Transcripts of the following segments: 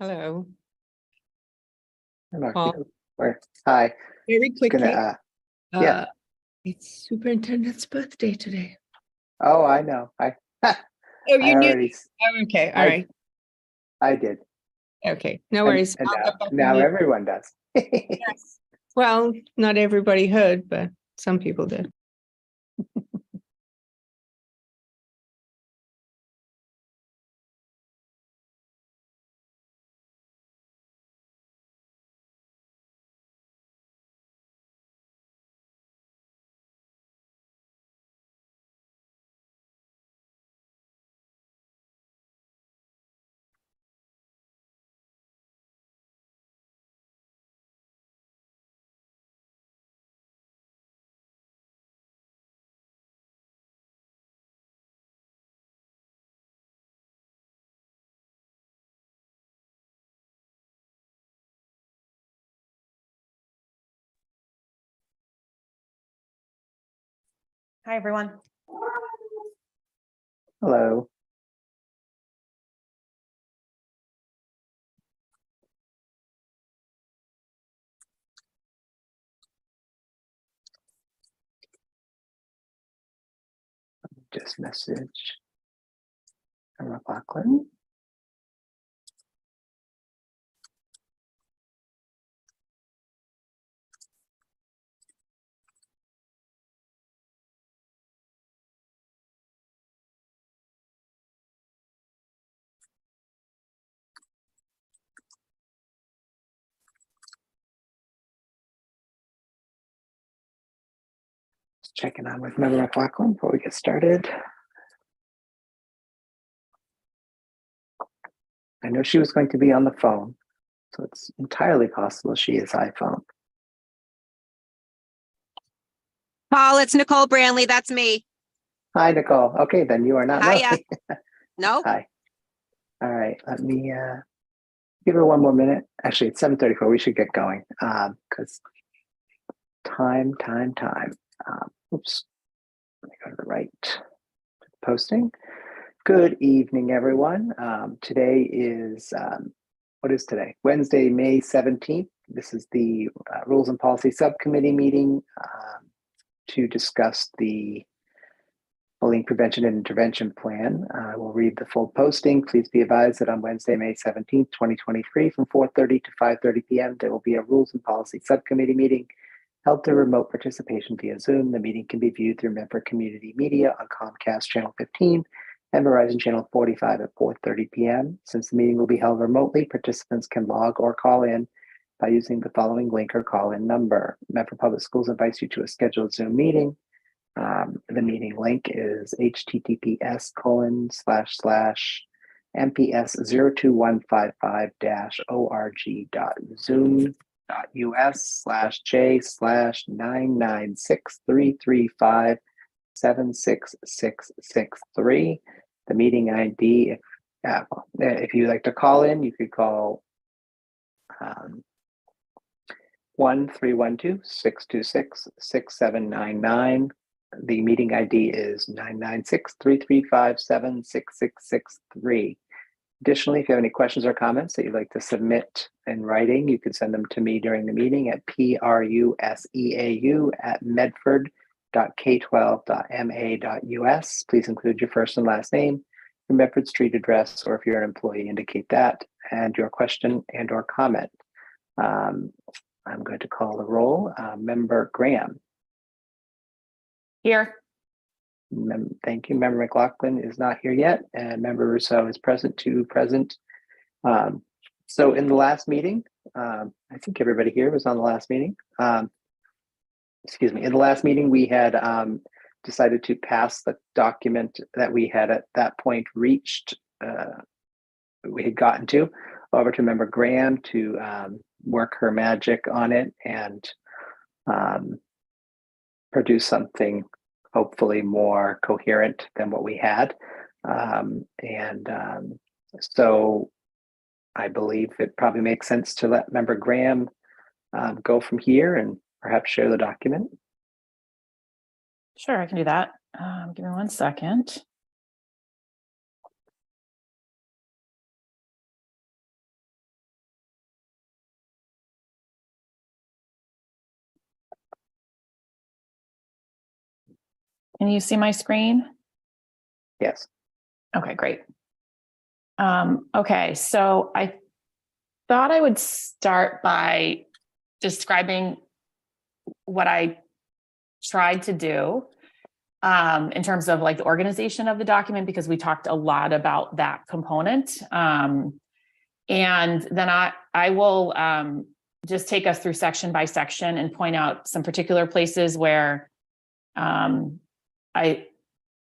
Hello. Hi. Very quickly. Yeah. It's superintendent's birthday today. Oh, I know. Oh, you knew. Already. Oh, okay. All right. I did. Okay. No worries. And now everyone does. Yes. Well, not everybody heard, but some people did. Hi, everyone. Hello. Just message Emma Lachlan. Just checking on with Member McLaughlin before we get started. I know she was going to be on the phone, so it's entirely possible she is iPhone. Paul, it's Nicole Branley. That's me. Hi, Nicole. Okay, then you are not. Hiya. No? Hi. All right, let me give her one more minute. Actually, it's 7:34. We should get going because time. Oops. Let me go to the right posting. Good evening, everyone. Today is, what is today? Wednesday, May 17th. This is the Rules and Policy Subcommittee meeting to discuss the Bullying Prevention and Intervention Plan. I will read the full posting. Please be advised that on Wednesday, May 17th, 2023, from 4:30 to 5:30 p.m., there will be a Rules and Policy Subcommittee meeting held through remote participation via Zoom. The meeting can be viewed through Member Community Media on Comcast Channel 15 and Verizon Channel 45 at 4:30 p.m. Since the meeting will be held remotely, participants can log or call in by using the following link or call-in number. Medford Public Schools invites you to a scheduled Zoom meeting. The meeting link is https://mps02155-org.zoom.us/j/99633576663. The meeting ID, if you'd like to call in, you could call 1-312-626-6799. The meeting ID is 996-3357-6663. Additionally, if you have any questions or comments that you'd like to submit in writing, you can send them to me during the meeting at pruseau@medford.k12.ma.us. Please include your first and last name, your Medford Street address, or if you're an employee, indicate that, and your question and or comment. I'm going to call the roll. Member Graham. Here. Thank you. Member McLaughlin is not here yet, and Member Rousseau is present. So in the last meeting, I think everybody here was on the last meeting. Excuse me. In the last meeting, we had decided to pass the document that we had at that point reached. We had gotten to over to Member Graham to work her magic on it and produce something hopefully more coherent than what we had. So I believe it probably makes sense to let Member Graham go from here and perhaps share the document. Sure, I can do that. Give me 1 second. Can you see my screen? Yes. Okay, great. Okay, so I thought I would start by describing what I tried to do in terms of like the organization of the document, because we talked a lot about that component. And then I will just take us through section by section and point out some particular places where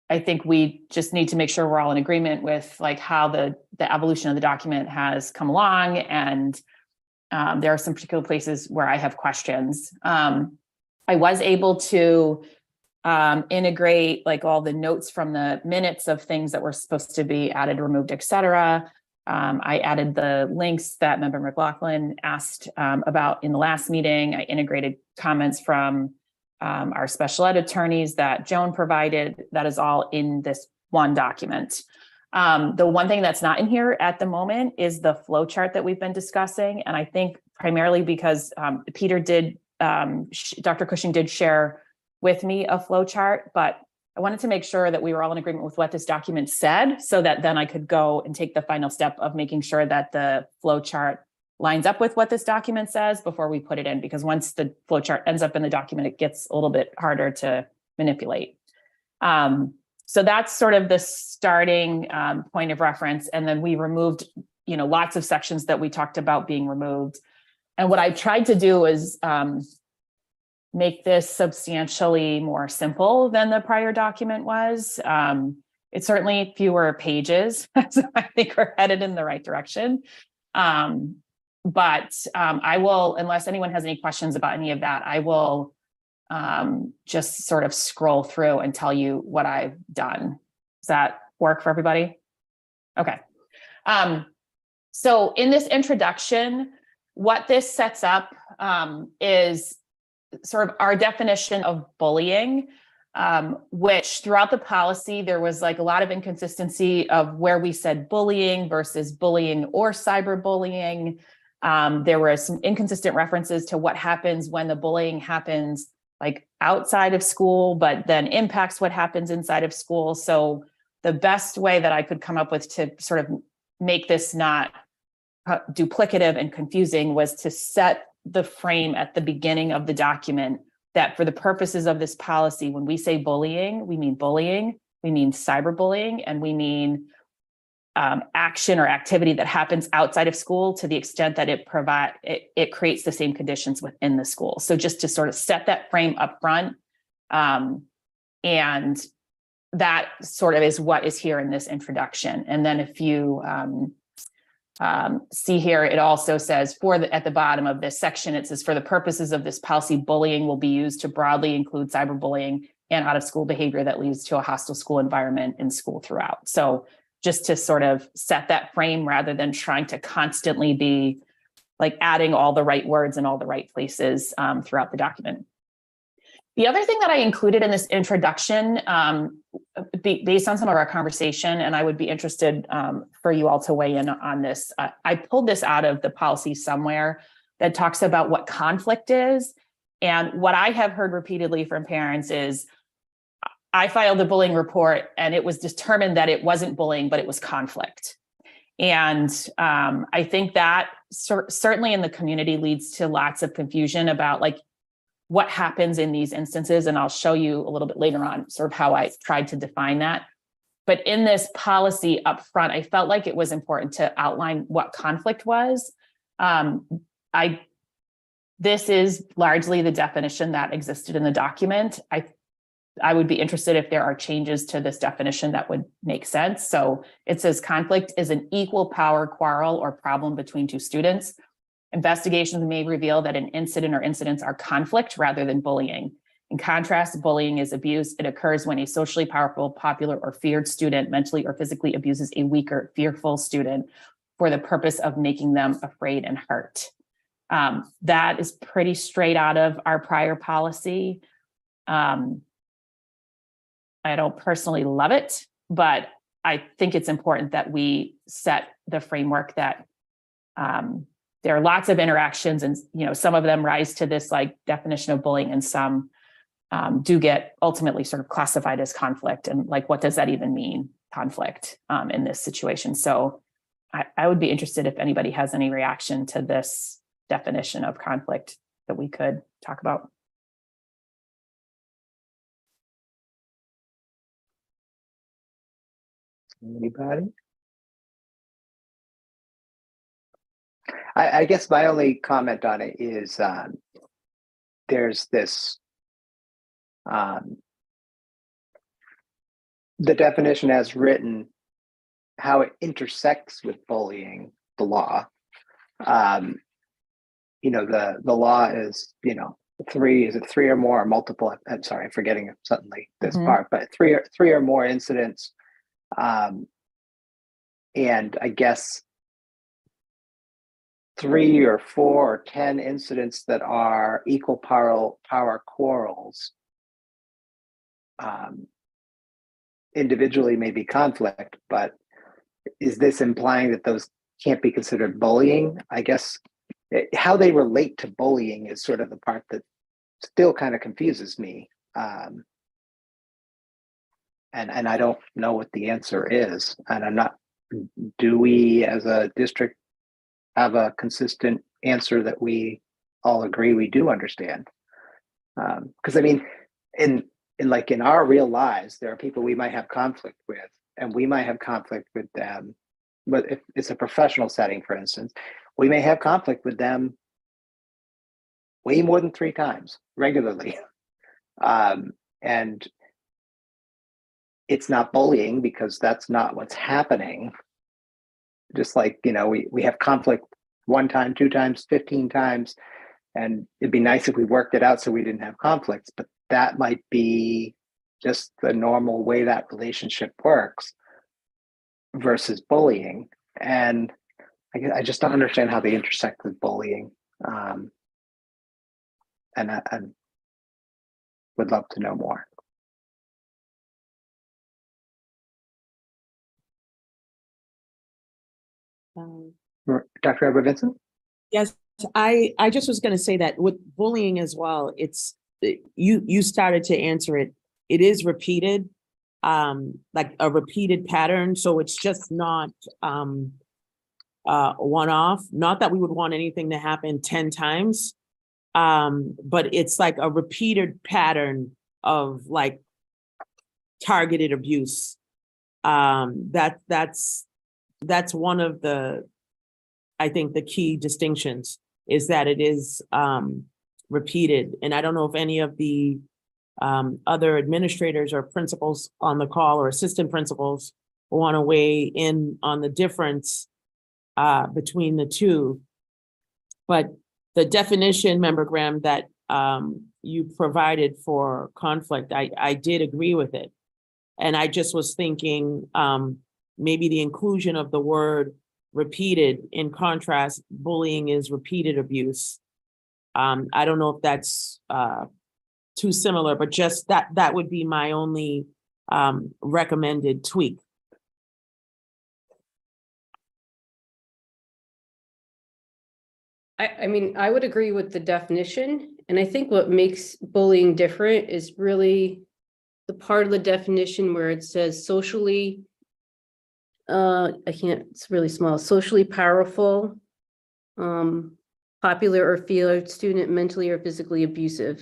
I think we just need to make sure we're all in agreement with like how the evolution of the document has come along. And there are some particular places where I have questions. I was able to integrate like all the notes from the minutes of things that were supposed to be added, removed, et cetera. I added the links that Member McLaughlin asked about in the last meeting. I integrated comments from our special ed attorneys that Joan provided. That is all in this one document. The one thing that's not in here at the moment is the flow chart that we've been discussing. And I think primarily because Peter did, Dr. Cushing did share with me a flow chart, but I wanted to make sure that we were all in agreement with what this document said, so that then I could go and take the final step of making sure that the flow chart lines up with what this document says before we put it in, because once the flow chart ends up in the document, it gets a little bit harder to manipulate. So that's sort of the starting point of reference. And then we removed, lots of sections that we talked about being removed. And what I tried to do is make this substantially more simple than the prior document was. It's certainly fewer pages, so I think we're headed in the right direction. But I will, unless anyone has any questions about any of that, I will just sort of scroll through and tell you what I've done. Does that work for everybody? Okay. So in this introduction, what this sets up is sort of our definition of bullying, which throughout the policy, there was like a lot of inconsistency of where we said bullying versus bullying or cyberbullying. There were some inconsistent references to what happens when the bullying happens like outside of school, but then impacts what happens inside of school. So the best way that I could come up with to sort of make this not duplicative and confusing was to set the frame at the beginning of the document that for the purposes of this policy, when we say bullying, we mean cyberbullying, and we mean action or activity that happens outside of school to the extent that it creates the same conditions within the school. So just to sort of set that frame up front, and that sort of is what is here in this introduction. And then if you see here, it also says at the bottom of this section, it says, for the purposes of this policy, bullying will be used to broadly include cyberbullying and out of school behavior that leads to a hostile school environment in school throughout. So just to sort of set that frame rather than trying to constantly be like adding all the right words in all the right places throughout the document. The other thing that I included in this introduction, based on some of our conversation, and I would be interested for you all to weigh in on this, I pulled this out of the policy somewhere that talks about what conflict is. And what I have heard repeatedly from parents is, I filed a bullying report and it was determined that it wasn't bullying, but it was conflict. And I think that certainly in the community leads to lots of confusion about like what happens in these instances. And I'll show you a little bit later on sort of how I tried to define that. But in this policy up front, I felt like it was important to outline what conflict was. This is largely the definition that existed in the document. I would be interested if there are changes to this definition that would make sense. So it says conflict is an equal power quarrel or problem between two students. Investigations may reveal that an incident or incidents are conflict rather than bullying. In contrast, bullying is abuse. It occurs when a socially powerful, popular, or feared student mentally or physically abuses a weaker, fearful student for the purpose of making them afraid and hurt. That is pretty straight out of our prior policy. I don't personally love it, but I think it's important that we set the framework that there are lots of interactions, and some of them rise to this like definition of bullying, and some do get ultimately sort of classified as conflict. And like, what does that even mean, conflict, in this situation? So I would be interested if anybody has any reaction to this definition of conflict that we could talk about. Anybody? I guess my only comment on it is there's this the definition as written, how it intersects with bullying, the law. You know, the law is, you know, is it three or more or multiple? I'm sorry, I'm forgetting suddenly this part, but three or more incidents. And I guess 3 or 4 or 10 incidents that are equal power quarrels individually may be conflict, but is this implying that those can't be considered bullying? I guess how they relate to bullying is sort of the part that still kind of confuses me. And I don't know what the answer is. And I'm not, do we as a district have a consistent answer that we all agree we do understand? Because I mean, in our real lives, there are people we might have conflict with, and we might have conflict with them. But if it's a professional setting, for instance, we may have conflict with them way more than 3 times regularly. And it's not bullying because that's not what's happening. Just like, you know, we have conflict 1 time, 2 times, 15 times, and it'd be nice if we worked it out so we didn't have conflicts, but that might be just the normal way that relationship works versus bullying. And I just don't understand how they intersect with bullying. And I would love to know more. Dr. Edward Vincent? Yes, I just was going to say that with bullying as well, it's you started to answer it. It is repeated, like a repeated pattern. So it's just not one-off. Not that we would want anything to happen 10 times, but it's like a repeated pattern of like targeted abuse. That's one of the, I think the key distinctions is that it is repeated. And I don't know if any of the other administrators or principals on the call or assistant principals want to weigh in on the difference between the two. But the definition, Member Graham, that you provided for conflict, I did agree with it. And I just was thinking maybe the inclusion of the word repeated. In contrast, bullying is repeated abuse. I don't know if that's too similar, but just that would be my only recommended tweak. I mean, I would agree with the definition. And I think what makes bullying different is really the part of the definition where it says socially, it's really small, socially powerful, popular or feared student, mentally or physically abusive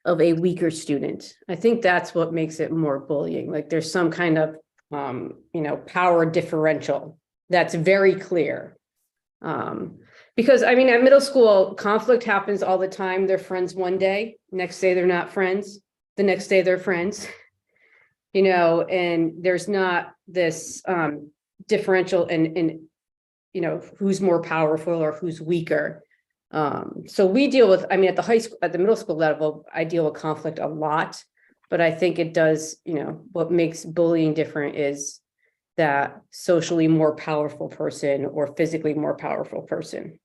of a weaker student. I think that's what makes it more bullying. Like there's some kind of, power differential that's very clear. Because I mean, at middle school, conflict happens all the time. They're friends one day, next day they're not friends, the next day they're friends, and there's not this differential in who's more powerful or who's weaker. So we deal with, I mean, at the middle school level, I deal with conflict a lot, but I think it does, what makes bullying different is that socially more powerful person or physically more powerful person.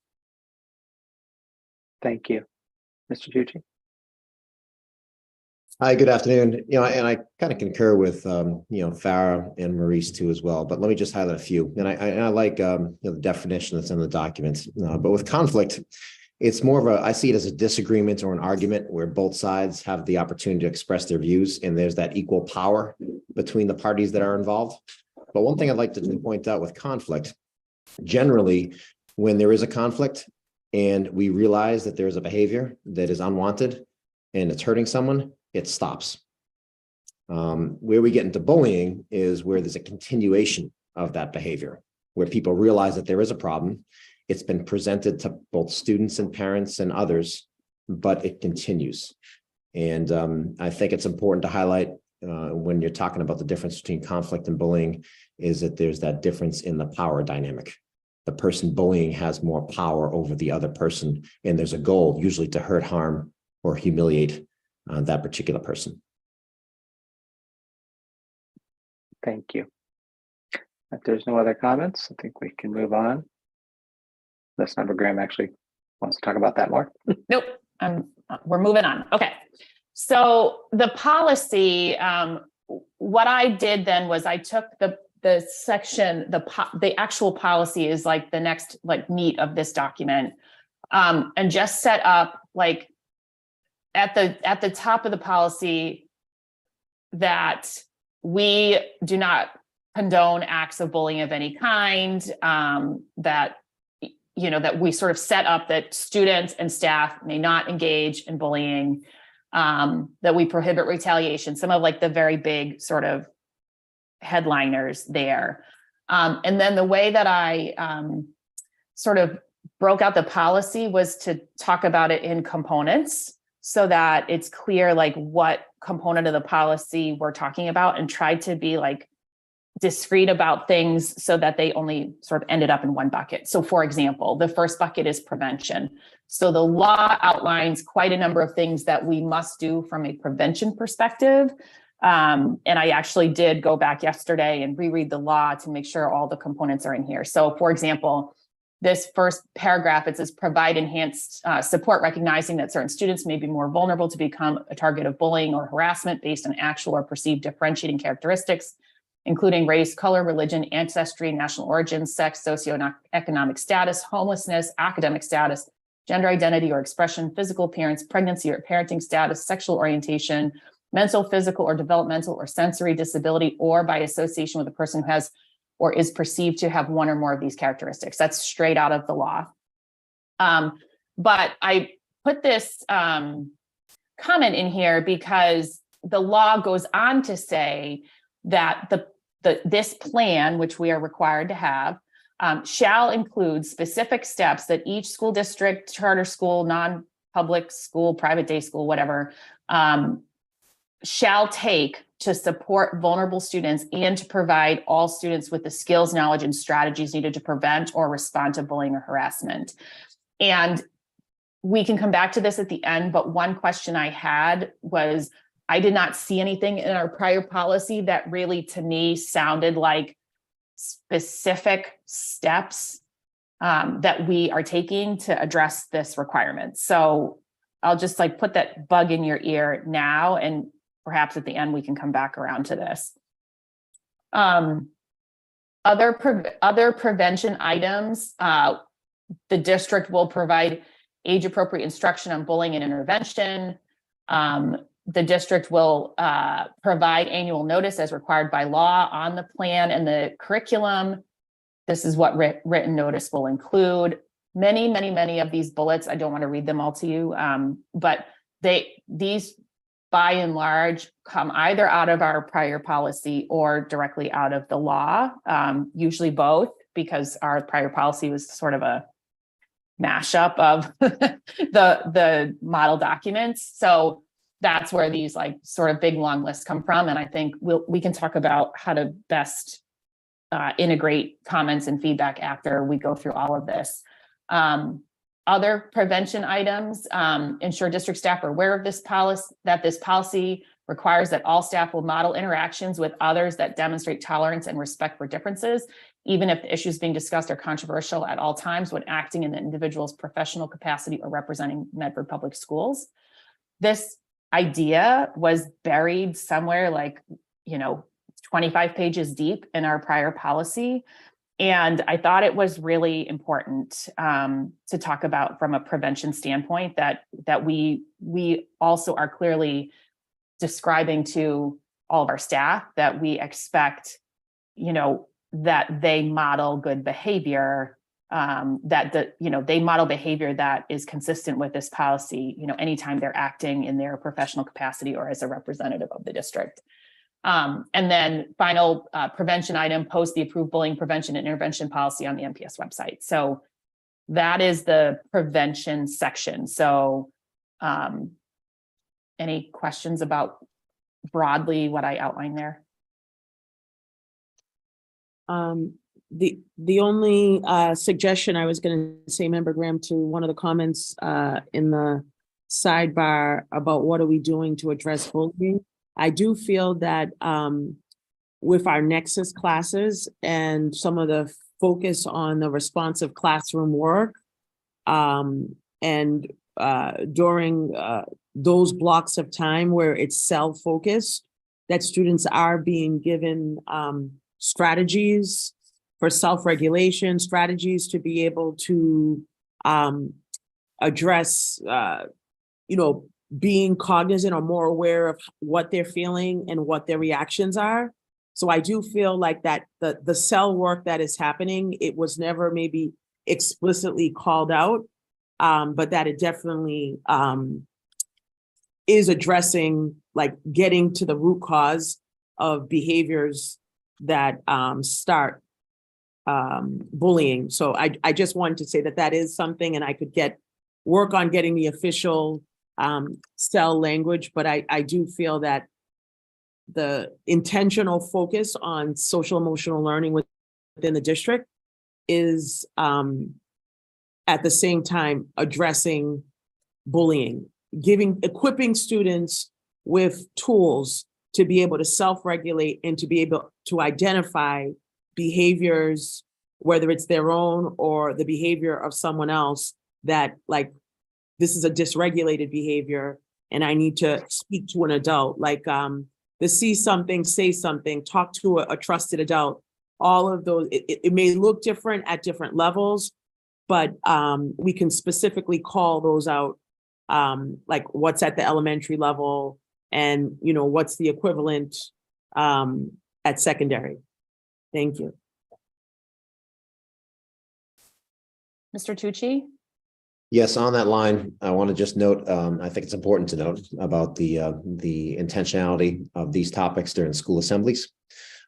Thank you. Mr. Tucci? Hi, good afternoon. And I kind of concur with, Farah and Maurice too as well, but let me just highlight a few. And I like, the definition that's in the document, but with conflict, It's more of a, I see it as a disagreement or an argument where both sides have the opportunity to express their views, and there's that equal power between the parties that are involved. But one thing I'd like to point out with conflict, generally, when there is a conflict and we realize that there is a behavior that is unwanted and it's hurting someone, it stops. Where we get into bullying is where there's a continuation of that behavior, where people realize that there is a problem. It's been presented to both students and parents and others, but it continues. And I think it's important to highlight when you're talking about the difference between conflict and bullying is that there's that difference in the power dynamic. The person bullying has more power over the other person, and there's a goal usually to hurt, harm, or humiliate that particular person. Thank you. If there's no other comments, I think we can move on. Unless Member Graham actually wants to talk about that more. Nope, we're moving on. Okay. So the policy, what I did then was I took the section, the actual policy is like the next like meat of this document, and just set up like at the top of the policy that we do not condone acts of bullying of any kind, that that we sort of set up that students and staff may not engage in bullying, that we prohibit retaliation, some of like the very big sort of headliners there. And then the way that I sort of broke out the policy was to talk about it in components so that it's clear like what component of the policy we're talking about, and tried to be like discrete about things so that they only sort of ended up in one bucket. So for example, the first bucket is prevention. So the law outlines quite a number of things that we must do from a prevention perspective. And I actually did go back yesterday and reread the law to make sure all the components are in here. So for example, this first paragraph, it says provide enhanced support, recognizing that certain students may be more vulnerable to become a target of bullying or harassment based on actual or perceived differentiating characteristics, including race, color, religion, ancestry, national origin, sex, socioeconomic status, homelessness, academic status, gender identity or expression, physical appearance, pregnancy or parenting status, sexual orientation, mental, physical, or developmental or sensory disability, or by association with a person who has or is perceived to have one or more of these characteristics. That's straight out of the law. But I put this comment in here because the law goes on to say that this plan, which we are required to have, shall include specific steps that each school district, charter school, non-public school, private day school, whatever, shall take to support vulnerable students and to provide all students with the skills, knowledge, and strategies needed to prevent or respond to bullying or harassment. And we can come back to this at the end, but one question I had was, I did not see anything in our prior policy that really, to me, sounded like specific steps that we are taking to address this requirement. So I'll just like put that bug in your ear now, and perhaps at the end we can come back around to this. Other prevention items, the district will provide age-appropriate instruction on bullying and intervention. The district will provide annual notice as required by law on the plan and the curriculum. This is what written notice will include. Many of these bullets, I don't want to read them all to you, but these by and large come either out of our prior policy or directly out of the law, usually both, because our prior policy was sort of a mashup of the model documents. So that's where these like sort of big long lists come from. And I think we can talk about how to best integrate comments and feedback after we go through all of this. Other prevention items, ensure district staff are aware of this policy, that this policy requires that all staff will model interactions with others that demonstrate tolerance and respect for differences, even if the issues being discussed are controversial at all times when acting in the individual's professional capacity or representing Medford Public Schools. This idea was buried somewhere like, 25 pages deep in our prior policy. And I thought it was really important to talk about from a prevention standpoint that we also are clearly describing to all of our staff that we expect, that they model good behavior, they model behavior that is consistent with this policy, anytime they're acting in their professional capacity or as a representative of the district. And then final prevention item, post the approved bullying prevention and intervention policy on the MPS website. So that is the prevention section. So any questions about broadly what I outlined there? The only suggestion I was going to say, Member Graham, to one of the comments in the sidebar about what are we doing to address bullying. I do feel that with our Nexus classes and some of the focus on the responsive classroom work, and during those blocks of time where it's self-focused, that students are being given strategies for self-regulation, strategies to be able to address, being cognizant or more aware of what they're feeling and what their reactions are. So I do feel like that the cell work that is happening, it was never maybe explicitly called out, but that it definitely is addressing, like getting to the root cause of behaviors that start bullying. So I just wanted to say that is something, and I could work on getting the official cell language, but I do feel that the intentional focus on social emotional learning within the district is at the same time addressing bullying, equipping students with tools to be able to self-regulate and to be able to identify behaviors, whether it's their own or the behavior of someone else, that like, this is a dysregulated behavior and I need to speak to an adult, like the see something, say something, talk to a trusted adult. All of those, it may look different at different levels, but we can specifically call those out, like what's at the elementary level and what's the equivalent at secondary. Thank you. Mr. Tucci? Yes, on that line, I want to just note, I think it's important to note about the intentionality of these topics during school assemblies,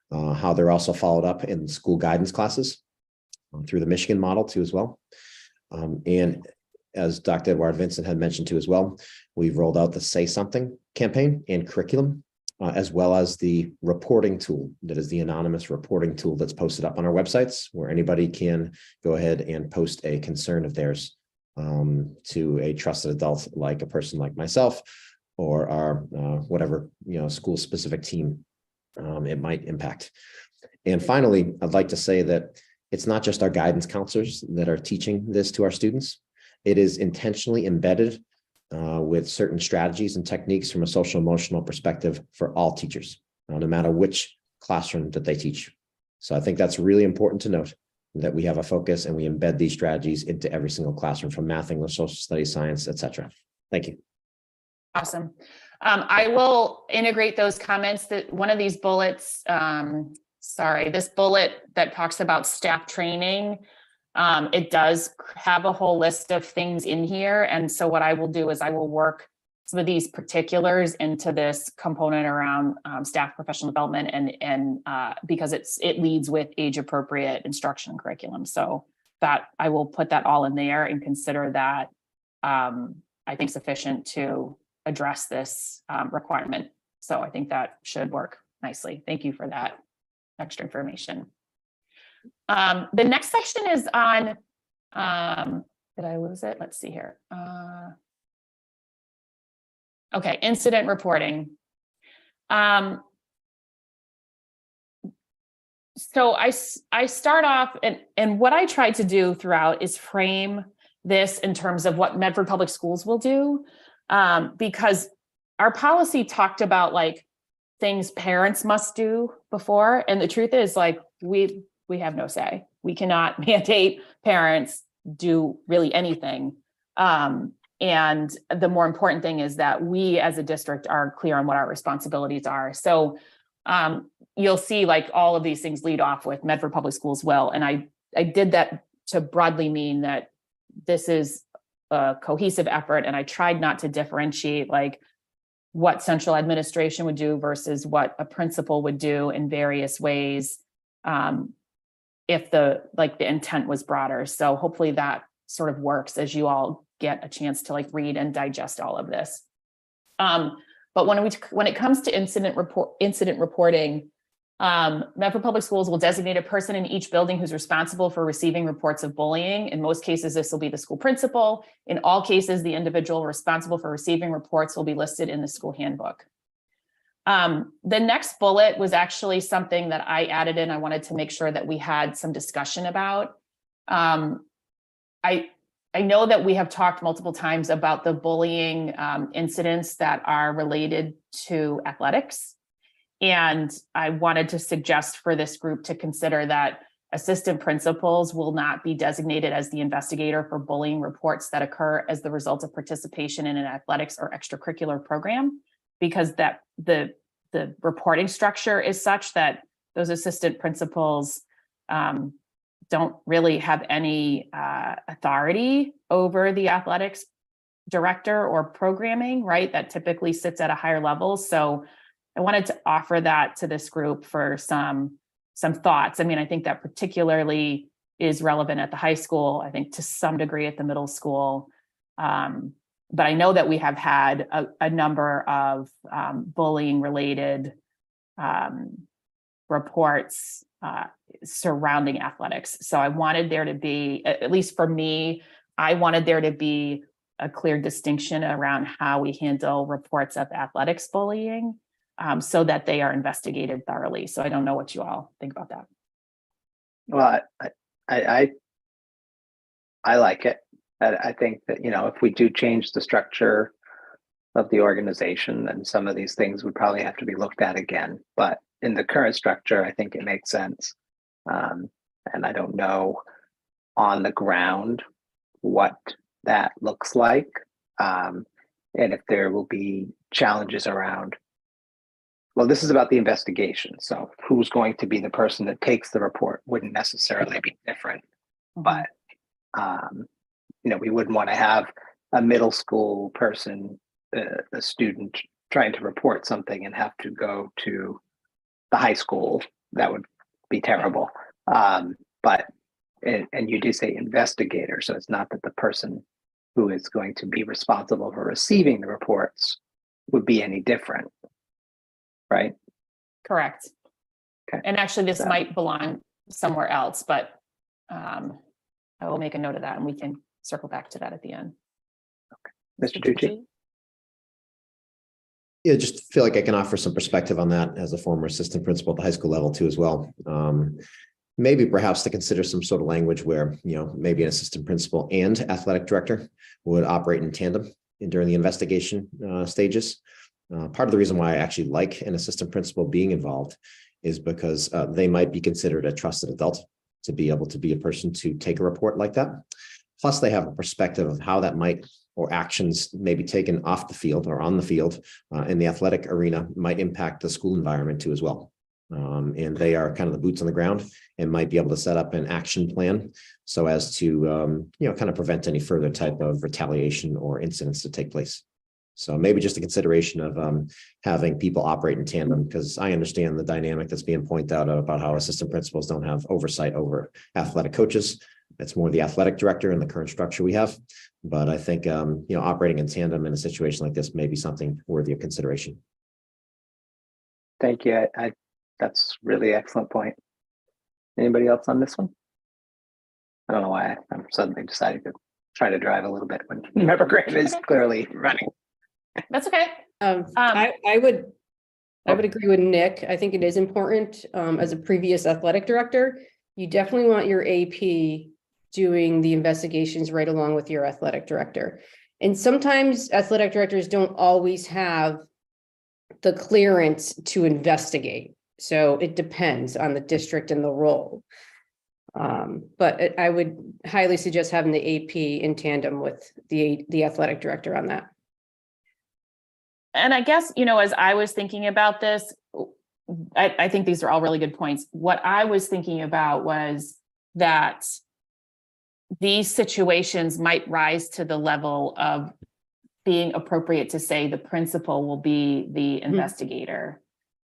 how they're also followed up in school guidance classes through the Michigan model too as well. And as Dr. Edward Vincent had mentioned too as well, we've rolled out the Say Something campaign and curriculum, as well as the reporting tool that is the anonymous reporting tool that's posted up on our websites, where anybody can go ahead and post a concern of theirs to a trusted adult, like a person like myself or our whatever school specific team it might impact. And finally, I'd like to say that it's not just our guidance counselors that are teaching this to our students. It is intentionally embedded with certain strategies and techniques from a social emotional perspective for all teachers, no matter which classroom that they teach. So I think that's really important to note, that we have a focus and we embed these strategies into every single classroom, from math, English, social studies, science, etc. Thank you. Awesome. I will integrate those comments. That one of these bullets, this bullet that talks about staff training, it does have a whole list of things in here. And so what I will do is I will work some of these particulars into this component around staff professional development and because it leads with age appropriate instruction and curriculum. So that I will put that all in there and consider that I think sufficient to address this requirement. So I think that should work nicely. Thank you for that extra information. The next section is on, did I lose it? Let's see here. Okay, incident reporting. So I start off, and what I tried to do throughout is frame this in terms of what Medford Public Schools will do, because our policy talked about like things parents must do before, and the truth is like we we have no say. We cannot mandate parents do really anything. And the more important thing is that we as a district are clear on what our responsibilities are. So you'll see like all of these things lead off with Medford Public Schools will. And I did that to broadly mean that this is a cohesive effort. And I tried not to differentiate like what central administration would do versus what a principal would do in various ways. If the intent was broader. So hopefully that sort of works as you all get a chance to like read and digest all of this. But when it comes to incident reporting, Medford Public Schools will designate a person in each building who's responsible for receiving reports of bullying. In most cases, this will be the school principal. In all cases, the individual responsible for receiving reports will be listed in the school handbook. The next bullet was actually something that I added in. I wanted to make sure that we had some discussion about. I know that we have talked multiple times about the bullying incidents that are related to athletics. And I wanted to suggest for this group to consider that assistant principals will not be designated as the investigator for bullying reports that occur as the result of participation in an athletics or extracurricular program, because that the reporting structure is such that those assistant principals don't really have any authority over the athletics director or programming, right? That typically sits at a higher level. So I wanted to offer that to this group for some thoughts. I mean, I think that particularly is relevant at the high school, I think to some degree at the middle school. But I know that we have had a number of bullying related reports surrounding athletics. So I wanted there to be, at least for me, I wanted there to be a clear distinction around how we handle reports of athletics bullying so that they are investigated thoroughly. So I don't know what you all think about that. Well, I like it. I think that, you know, if we do change the structure of the organization, then some of these things would probably have to be looked at again. But in the current structure, I think it makes sense. And I don't know on the ground what that looks like. And if there will be challenges around, well, this is about the investigation. So who's going to be the person that takes the report wouldn't necessarily be different. But, you know, we wouldn't want to have a middle school person, a student trying to report something and have to go to the high school. That would be terrible. But you do say investigator, so it's not that the person who is going to be responsible for receiving the reports would be any different, right? Correct. Okay. And actually, this might belong somewhere else, but I will make a note of that and we can circle back to that at the end. Okay. Mr. Tucci? Yeah, just feel like I can offer some perspective on that as a former assistant principal at the high school level too as well. Maybe perhaps to consider some sort of language where, you know, maybe an assistant principal and athletic director would operate in tandem during the investigation stages. Part of the reason why I actually like an assistant principal being involved is because they might be considered a trusted adult to be able to be a person to take a report like that. Plus, they have a perspective of how that might, or actions may be taken off the field or on the field in the athletic arena might impact the school environment too as well. And they are kind of the boots on the ground and might be able to set up an action plan so as to, you know, kind of prevent any further type of retaliation or incidents to take place. So maybe just a consideration of having people operate in tandem, because I understand the dynamic that's being pointed out about how assistant principals don't have oversight over athletic coaches. That's more the athletic director in the current structure we have. But I think, you know, operating in tandem in a situation like this may be something worthy of consideration. Thank you. That's really excellent point. Anybody else on this one? I don't know why I'm suddenly deciding to try to drive a little bit when Member Graham is clearly running. That's okay. I would agree with Nick. I think it is important. As a previous athletic director, you definitely want your AP doing the investigations right along with your athletic director. And sometimes athletic directors don't always have the clearance to investigate. So it depends on the district and the role. But I would highly suggest having the AP in tandem with the athletic director on that. And I guess, as I was thinking about this, I think these are all really good points. What I was thinking about was that these situations might rise to the level of being appropriate to say the principal will be the investigator,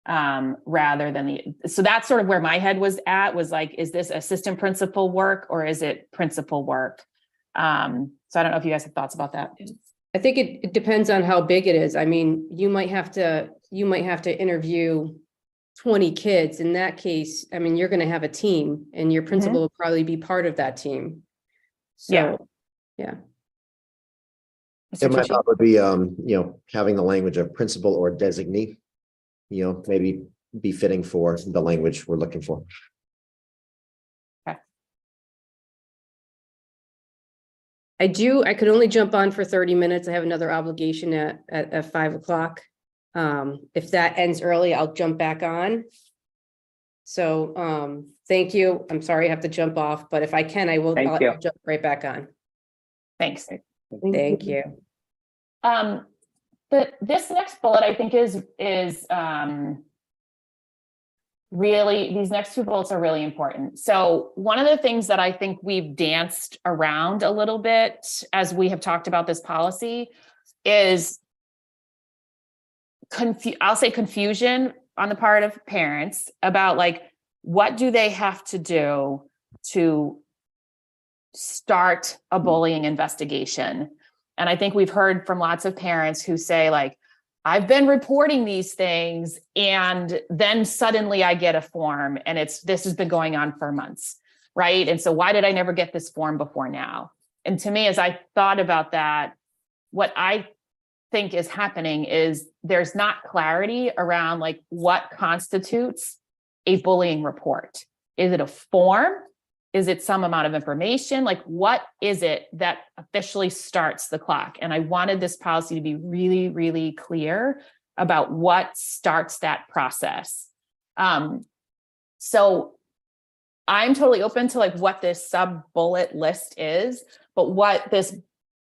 rather than so that's sort of where my head was at, was like, is this assistant principal work or is it principal work? So I don't know if you guys have thoughts about that. I think it depends on how big it is. I mean, you might have to interview 20 kids. In that case, I mean, you're going to have a team and your principal will probably be part of that team. So, yeah. And my thought would be, having the language of principal or designee, maybe be fitting for the language we're looking for. I could only jump on for 30 minutes. I have another obligation at 5 o'clock. If that ends early, I'll jump back on. So, thank you. I'm sorry I have to jump off, but if I can, I'll jump right back on. Thanks. Thank you. This next bullet, I think, is really, these next two bullets are really important. So one of the things that I think we've danced around a little bit as we have talked about this policy is I'll say confusion on the part of parents about, like, what do they have to do to start a bullying investigation? And I think we've heard from lots of parents who say, like, I've been reporting these things and then suddenly I get a form and this has been going on for months, right? And so why did I never get this form before now? And to me, as I thought about that, what I think is happening is there's not clarity around, like, what constitutes a bullying report. Is it a form? Is it some amount of information? Like, what is it that officially starts the clock? And I wanted this policy to be really, really clear about what starts that process. So I'm totally open to, like, what this sub bullet list is, but what this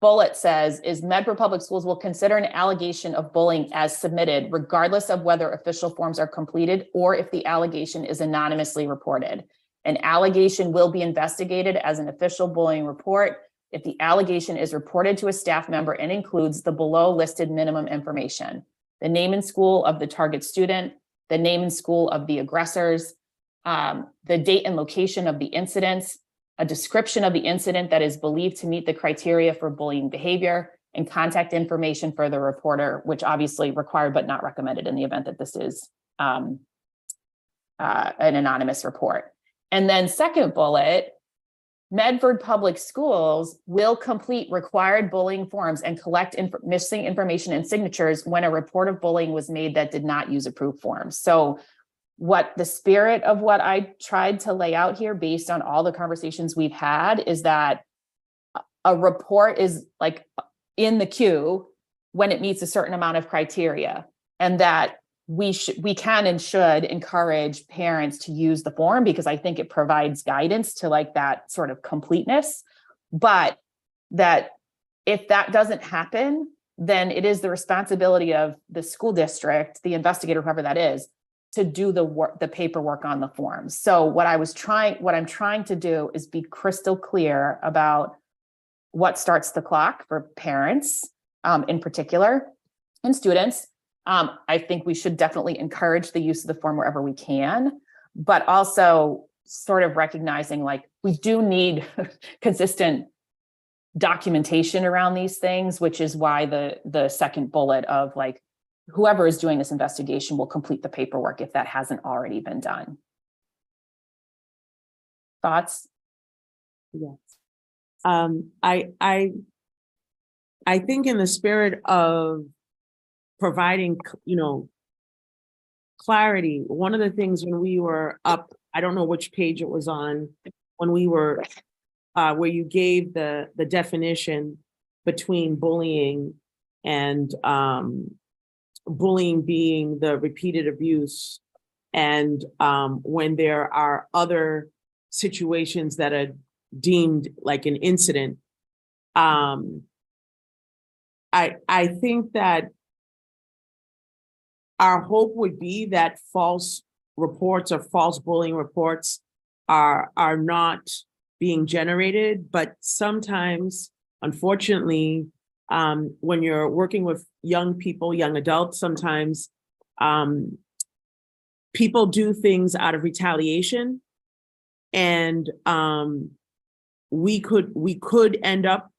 bullet says is Medford Public Schools will consider an allegation of bullying as submitted, regardless of whether official forms are completed or if the allegation is anonymously reported. An allegation will be investigated as an official bullying report if the allegation is reported to a staff member and includes the below listed minimum information: the name and school of the target student, the name and school of the aggressors, the date and location of the incidents, a description of the incident that is believed to meet the criteria for bullying behavior, and contact information for the reporter, which obviously required but not recommended in the event that this is an anonymous report. And then second bullet, Medford Public Schools will complete required bullying forms and collect missing information and signatures when a report of bullying was made that did not use approved forms. So what the spirit of what I tried to lay out here, based on all the conversations we've had, is that a report is, like, in the queue when it meets a certain amount of criteria, and that we can and should encourage parents to use the form, because I think it provides guidance to, like, that sort of completeness. But that if that doesn't happen, then it is the responsibility of the school district, the investigator, whoever that is, to do the paperwork on the forms. So what I'm trying to do is be crystal clear about what starts the clock for parents, in particular, and students. I think we should definitely encourage the use of the form wherever we can, but also sort of recognizing, like, we do need consistent documentation around these things, which is why the second bullet of, like, whoever is doing this investigation will complete the paperwork if that hasn't already been done. Thoughts? Yes. I think in the spirit of providing, clarity, one of the things when we were up, I don't know which page it was on, when we were, where you gave the definition between bullying and bullying being the repeated abuse, and when there are other situations that are deemed like an incident. I think that our hope would be that false reports or false bullying reports are not being generated, but sometimes, unfortunately, when you're working with young people, young adults, sometimes people do things out of retaliation, and we could end up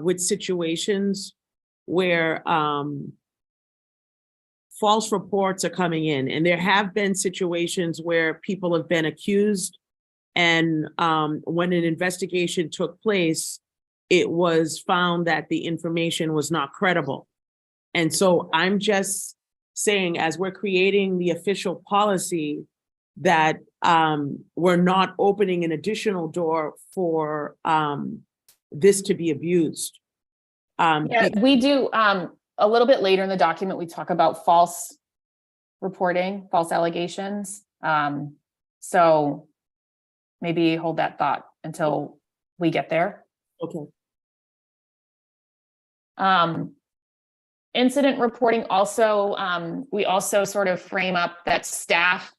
with situations where false reports are coming in, and there have been situations where people have been accused, and when an investigation took place, it was found that the information was not credible. And so I'm just saying, as we're creating the official policy, that we're not opening an additional door for this to be abused. Yeah, we do, a little bit later in the document, we talk about false reporting, false allegations. So maybe hold that thought until we get there. Okay. Incident reporting also, we also sort of frame up that staff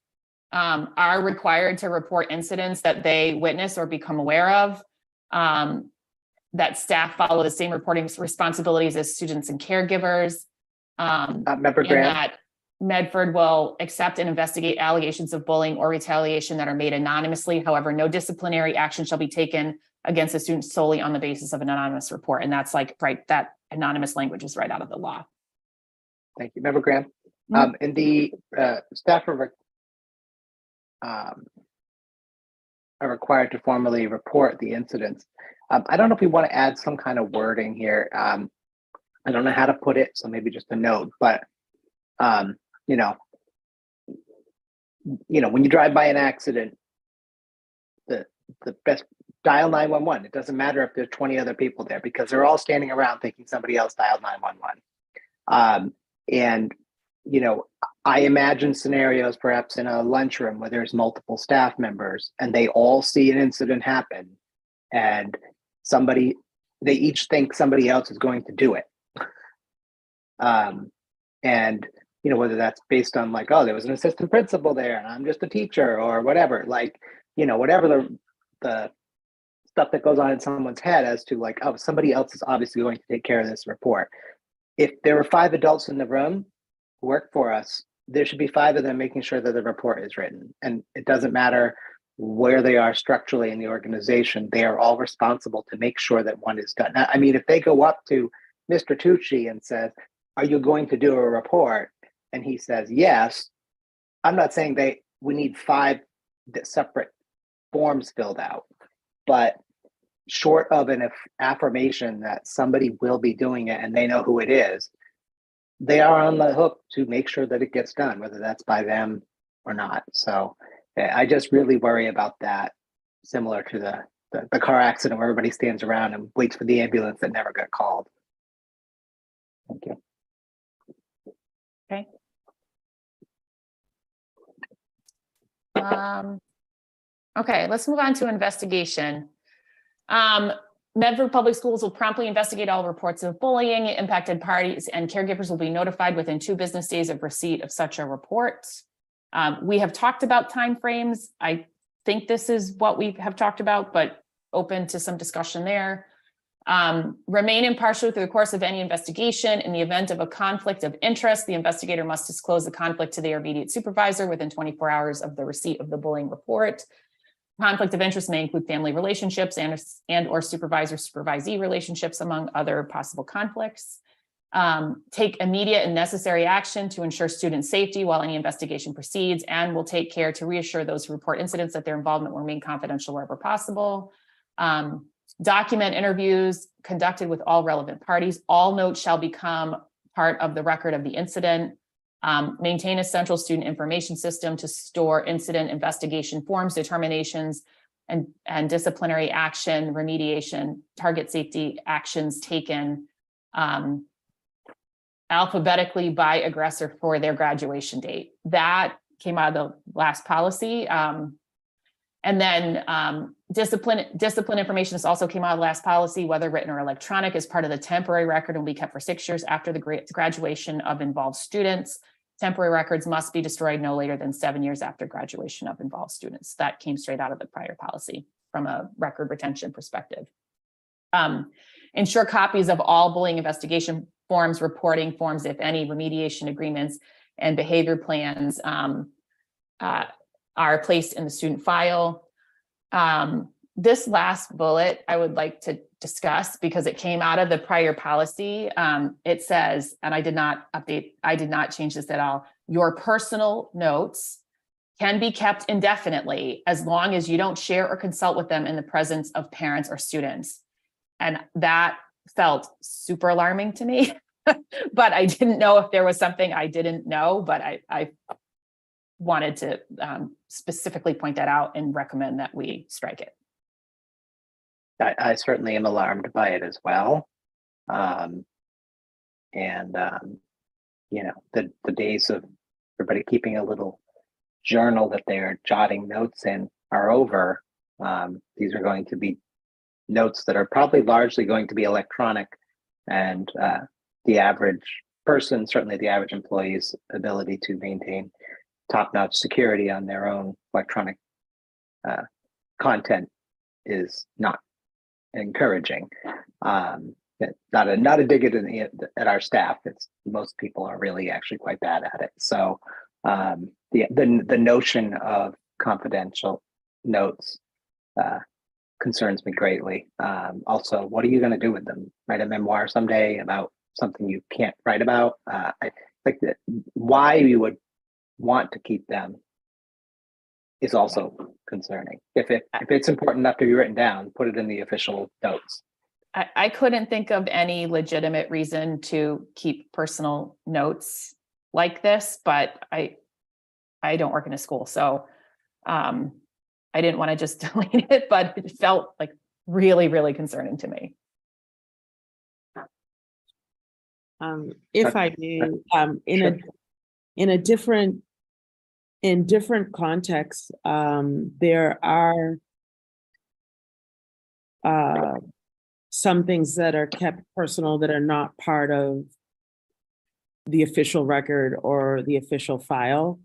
are required to report incidents that they witness or become aware of. That staff follow the same reporting responsibilities as students and caregivers. Member And Graham, that Medford will accept and investigate allegations of bullying or retaliation that are made anonymously. However, no disciplinary action shall be taken against a student solely on the basis of an anonymous report. And that's like, right, that anonymous language is right out of the law. thank you. Member Graham, in the staff are required to formally report the incidents. I don't know if we want to add some kind of wording here. I don't know how to put it, so maybe just a note, but you know, when you drive by an accident, the best, dial 911. It doesn't matter if there's 20 other people there, because they're all standing around thinking somebody else dialed 911. And I imagine scenarios perhaps in a lunchroom where there's multiple staff members and they all see an incident happen, and they each think somebody else is going to do it. And whether that's based on like, oh, there was an assistant principal there and I'm just a teacher, or whatever, like, whatever the stuff that goes on in someone's head as to like, oh, somebody else is obviously going to take care of this report. If there were 5 adults in the room who work for us, there should be 5 of them making sure that the report is written. And it doesn't matter where they are structurally in the organization, they are all responsible to make sure that one is done. Now, I mean, if they go up to Mr. Tucci and says, are you going to do a report? And he says, yes. I'm not saying we need 5 separate forms filled out, but short of an affirmation that somebody will be doing it and they know who it is, they are on the hook to make sure that it gets done, whether that's by them or not. So I just really worry about that, similar to the car accident where everybody stands around and waits for the ambulance that never got called. Thank you. Okay. Okay, let's move on to investigation. Medford Public Schools will promptly investigate all reports of bullying. Impacted parties and caregivers will be notified within 2 business days of receipt of such a report. We have talked about timeframes. I think this is what we have talked about, but open to some discussion there. Remain impartial through the course of any investigation. In the event of a conflict of interest, the investigator must disclose the conflict to their immediate supervisor within 24 hours of the receipt of the bullying report. Conflict of interest may include family relationships and or supervisor-supervisee relationships, among other possible conflicts. Take immediate and necessary action to ensure student safety while any investigation proceeds, and will take care to reassure those who report incidents that their involvement will remain confidential wherever possible. Document interviews conducted with all relevant parties. All notes shall become part of the record of the incident. Maintain a central student information system to store incident investigation forms, determinations, and disciplinary action, remediation, target safety actions taken alphabetically by aggressor for their graduation date. That came out of the last policy. And then discipline information. This also came out of the last policy, whether written or electronic, is part of the temporary record and will be kept for 6 years after the graduation of involved students. Temporary records must be destroyed no later than 7 years after graduation of involved students. That came straight out of the prior policy from a record retention perspective. Ensure copies of all bullying investigation forms, reporting forms, if any, remediation agreements, and behavior plans are placed in the student file. This last bullet I would like to discuss because it came out of the prior policy. It says, and I did not change this at all, your personal notes can be kept indefinitely as long as you don't share or consult with them in the presence of parents or students. And that felt super alarming to me, but I didn't know if there was something I didn't know, but I wanted to specifically point that out and recommend that we strike it. I certainly am alarmed by it as well. You know, the days of everybody keeping a little journal that they are jotting notes in are over. These are going to be notes that are probably largely going to be electronic, and the average person, certainly the average employee's ability to maintain top-notch security on their own electronic content is not encouraging. Not a dig at our staff. It's most people are really actually quite bad at it. So the notion of confidential notes concerns me greatly. Also, what are you going to do with them? Write a memoir someday about something you can't write about? I think that why you would want to keep them is also concerning. If it's important enough to be written down, put it in the official notes. I couldn't think of any legitimate reason to keep personal notes like this, but I don't work in a school, so I didn't want to just delete it, but it felt like really, really concerning to me. If I may, in different contexts, there are some things that are kept personal that are not part of the official record or the official file.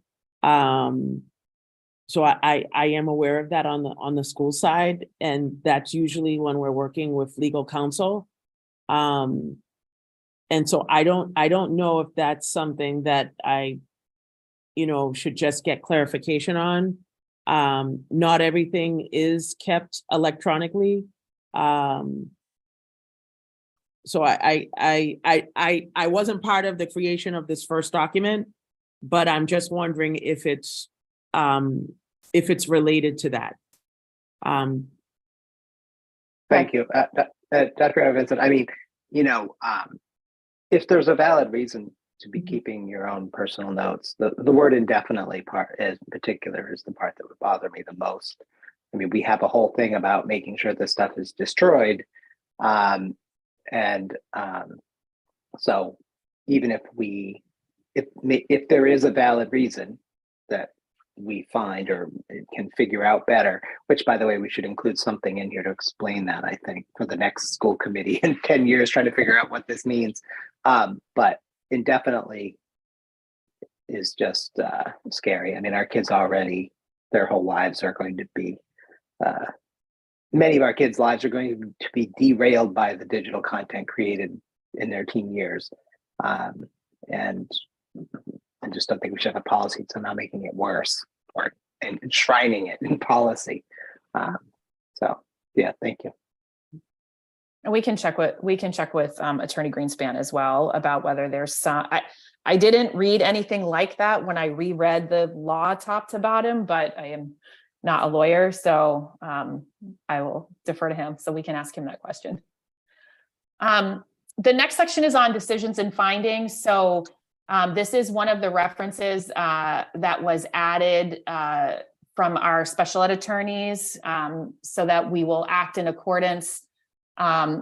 So I am aware of that on the school side, and that's usually when we're working with legal counsel. And so I don't know if that's something that I, should just get clarification on. Not everything is kept electronically. So I wasn't part of the creation of this first document, but I'm just wondering if it's related to that. Thank you, Dr. Vincent. I mean, if there's a valid reason to be keeping your own personal notes, the word indefinitely part in particular is the part that would bother me the most. I mean, we have a whole thing about making sure this stuff is destroyed. So even if there is a valid reason that we find or can figure out better, which by the way, we should include something in here to explain that, I think, for the next school committee in 10 years, trying to figure out what this means. But indefinitely is just scary. I mean, our kids already, their whole lives are going to be, many of our kids' lives are going to be derailed by the digital content created in their teen years. And I just don't think we should have a policy to not making it worse or enshrining it in policy. So yeah, thank you. And we can check with Attorney Greenspan as well about whether there's some. I didn't read anything like that when I reread the law top to bottom, but I am not a lawyer, so I will defer to him so we can ask him that question. The next section is on decisions and findings. So this is one of the references that was added from our special ed attorneys so that we will act in accordance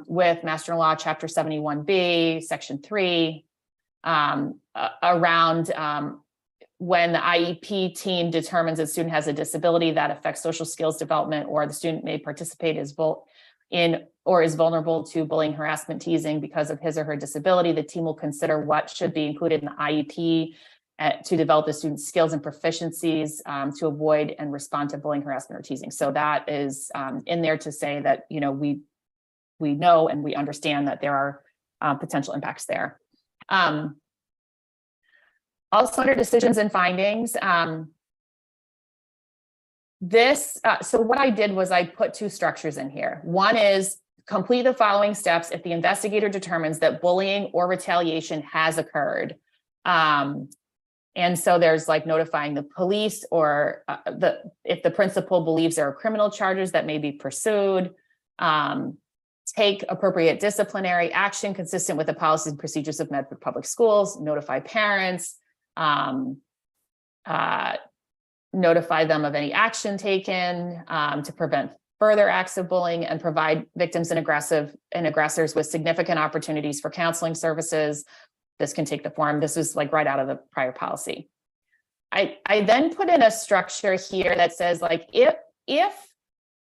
with Master Law Chapter 71B, Section 3, around when the IEP team determines a student has a disability that affects social skills development, or the student may participate is vulnerable to bullying, harassment, teasing because of his or her disability, the team will consider what should be included in the IEP to develop the student's skills and proficiencies to avoid and respond to bullying, harassment, or teasing. So that is in there to say that, you know, we know and we understand that there are potential impacts there. Also under decisions and findings, so what I did was I put two structures in here. One is complete the following steps if the investigator determines that bullying or retaliation has occurred. And so there's like notifying the police, or if the principal believes there are criminal charges that may be pursued, take appropriate disciplinary action consistent with the policies and procedures of Medford Public Schools, notify parents, notify them of any action taken to prevent further acts of bullying, and provide victims and aggressors with significant opportunities for counseling services. This can take the form. This is like right out of the prior policy. I then put in a structure here that says, like, if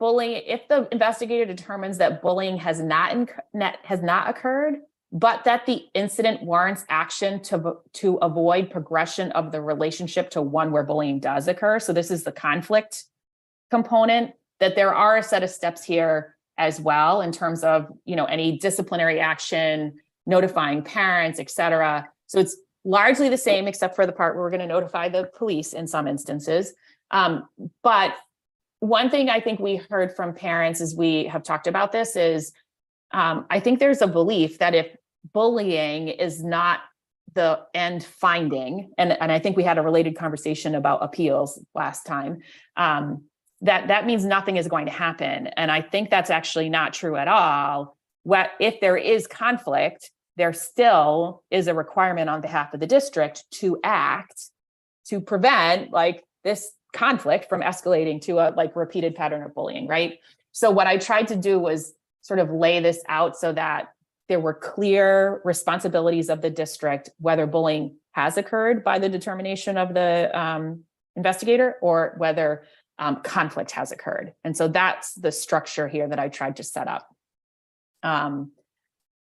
the investigator determines that bullying has not occurred, but that the incident warrants action to avoid progression of the relationship to one where bullying does occur. So this is the conflict component, that there are a set of steps here as well in terms of, you know, any disciplinary action, notifying parents, et cetera. So it's largely the same, except for the part where we're going to notify the police in some instances. But one thing I think we heard from parents as we have talked about this is, I think there's a belief that if bullying is not the end finding, and I think we had a related conversation about appeals last time, that means nothing is going to happen. And I think that's actually not true at all. If there is conflict, there still is a requirement on behalf of the district to act to prevent like this conflict from escalating to a like repeated pattern of bullying, right? So what I tried to do was sort of lay this out so that there were clear responsibilities of the district, whether bullying has occurred by the determination of the investigator, or whether conflict has occurred. And so that's the structure here that I tried to set up.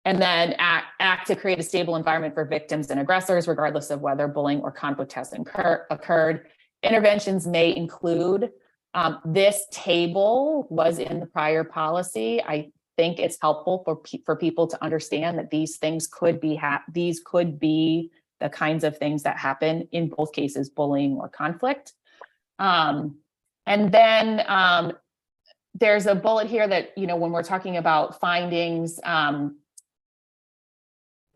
And then act to create a stable environment for victims and aggressors, regardless of whether bullying or conflict has occurred. Interventions may include, this table was in the prior policy. I think it's helpful for people to understand that these things could be, these could be the kinds of things that happen in both cases, bullying or conflict. And then there's a bullet here that, you know, when we're talking about findings,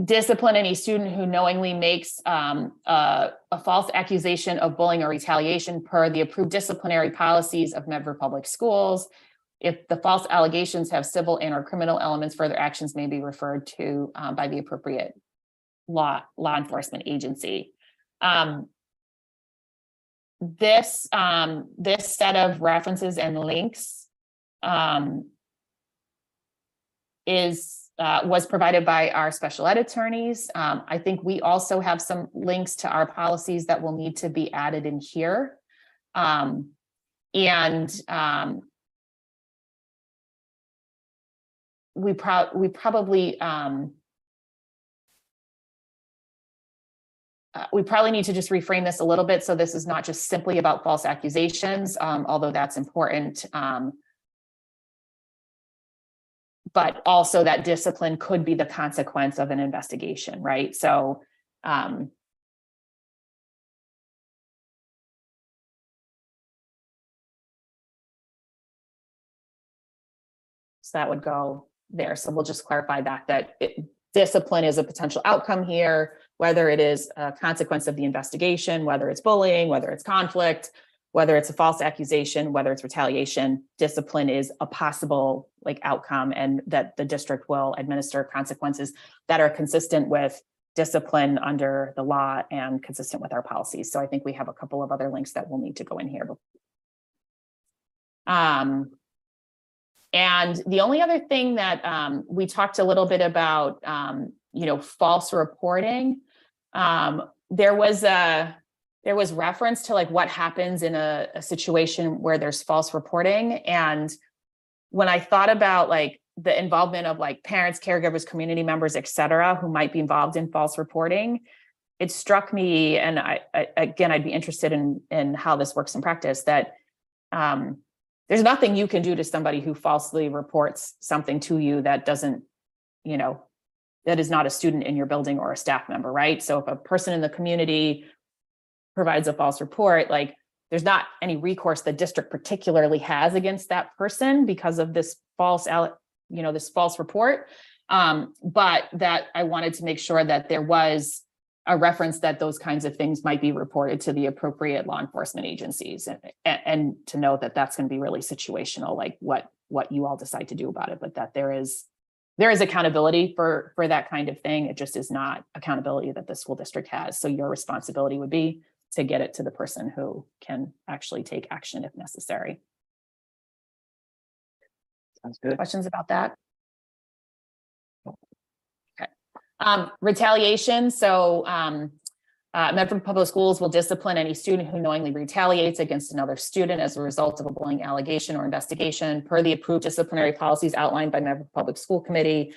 discipline any student who knowingly makes a false accusation of bullying or retaliation per the approved disciplinary policies of Medford Public Schools. If the false allegations have civil and or criminal elements, further actions may be referred to by the appropriate law enforcement agency. This set of references and links was provided by our special ed attorneys. I think we also have some links to our policies that will need to be added in here. We probably need to just reframe this a little bit. So this is not just simply about false accusations, although that's important. But also that discipline could be the consequence of an investigation, right? So, so that would go there. So we'll just clarify that discipline is a potential outcome here, whether it is a consequence of the investigation, whether it's bullying, whether it's conflict, whether it's a false accusation, whether it's retaliation. Discipline is a possible like outcome, and that the district will administer consequences that are consistent with discipline under the law and consistent with our policies. So I think we have a couple of other links that will need to go in here. And the only other thing that we talked a little bit about, you know, false reporting. There was a there was reference to like what happens in a situation where there's false reporting. And when I thought about like the involvement of like parents, caregivers, community members, et cetera, who might be involved in false reporting, it struck me, and I'd be interested in how this works in practice, that there's nothing you can do to somebody who falsely reports something to you that doesn't, that is not a student in your building or a staff member, right? So if a person in the community provides a false report, like there's not any recourse the district particularly has against that person because of this false report. But that I wanted to make sure that there was a reference that those kinds of things might be reported to the appropriate law enforcement agencies, and to know that that's going to be really situational, like what you all decide to do about it, but that there is accountability for that kind of thing. It just is not accountability that the school district has. So your responsibility would be to get it to the person who can actually take action if necessary. Sounds good. Questions about that? Okay. Retaliation. So Medford Public Schools will discipline any student who knowingly retaliates against another student as a result of a bullying allegation or investigation per the approved disciplinary policies outlined by Medford Public School Committee,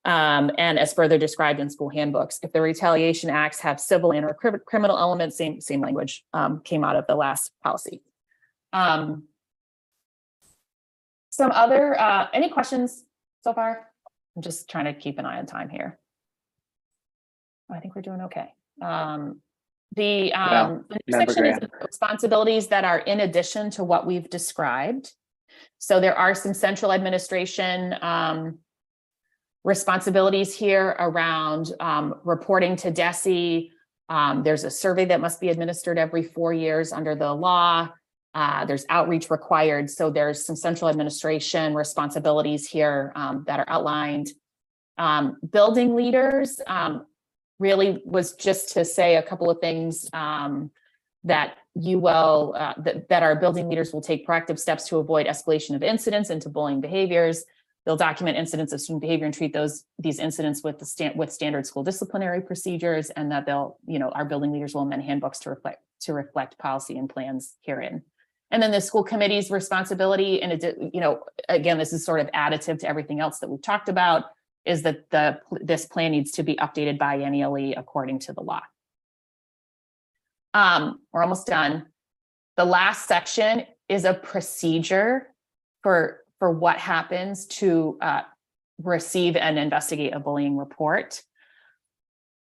and as further described in school handbooks. If the retaliation acts have civil and or criminal elements, same language came out of the last policy. Some other, any questions so far? I'm just trying to keep an eye on time here. I think we're doing okay. The next section is responsibilities that are in addition to what we've described. So there are some central administration responsibilities here around reporting to DESE. There's a survey that must be administered every 4 years under the law. There's outreach required. So there's some central administration responsibilities here that are outlined. Building leaders really was just to say a couple of things that you will, that our building leaders will take proactive steps to avoid escalation of incidents into bullying behaviors. They'll document incidents of student behavior and treat these incidents with standard school disciplinary procedures, and that they'll, our building leaders will amend handbooks to reflect policy and plans herein. And then the school committee's responsibility, and again, this is sort of additive to everything else that we've talked about, is that this plan needs to be updated biennially according to the law. We're almost done. The last section is a procedure for what happens to receive and investigate a bullying report.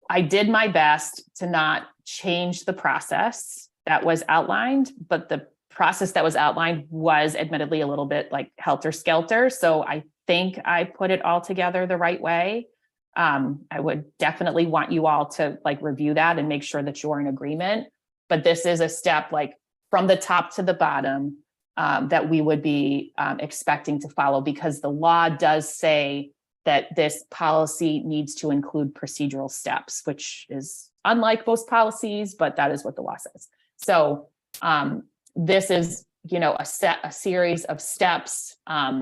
I did my best to not change the process that was outlined, but the process that was outlined was admittedly a little bit like helter-skelter. So I think I put it all together the right way. I would definitely want you all to review that and make sure that you're in agreement. But this is a step from the top to the bottom that we would be expecting to follow, because the law does say that this policy needs to include procedural steps, which is unlike most policies, but that is what the law says. So this is, a series of steps. I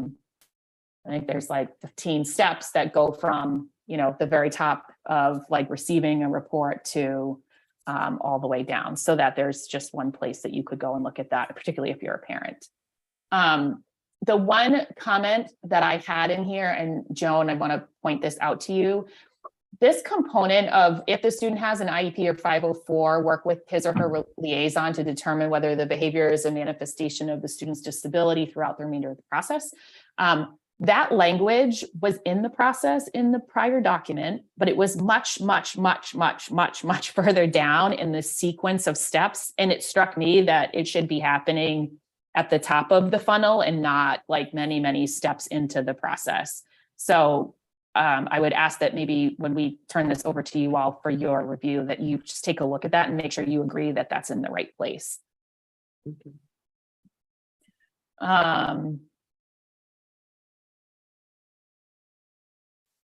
think there's 15 steps that go from, the very top of receiving a report to all the way down, so that there's just one place that you could go and look at that, particularly if you're a parent. The one comment that I had in here, and Joan, I want to point this out to you, this component of if the student has an IEP or 504, work with his or her liaison to determine whether the behavior is a manifestation of the student's disability throughout the remainder of the process. That language was in the process in the prior document, but it was much further down in the sequence of steps. And it struck me that it should be happening at the top of the funnel and not many steps into the process. So I would ask that maybe when we turn this over to you all for your review, that you just take a look at that and make sure you agree that that's in the right place. Okay.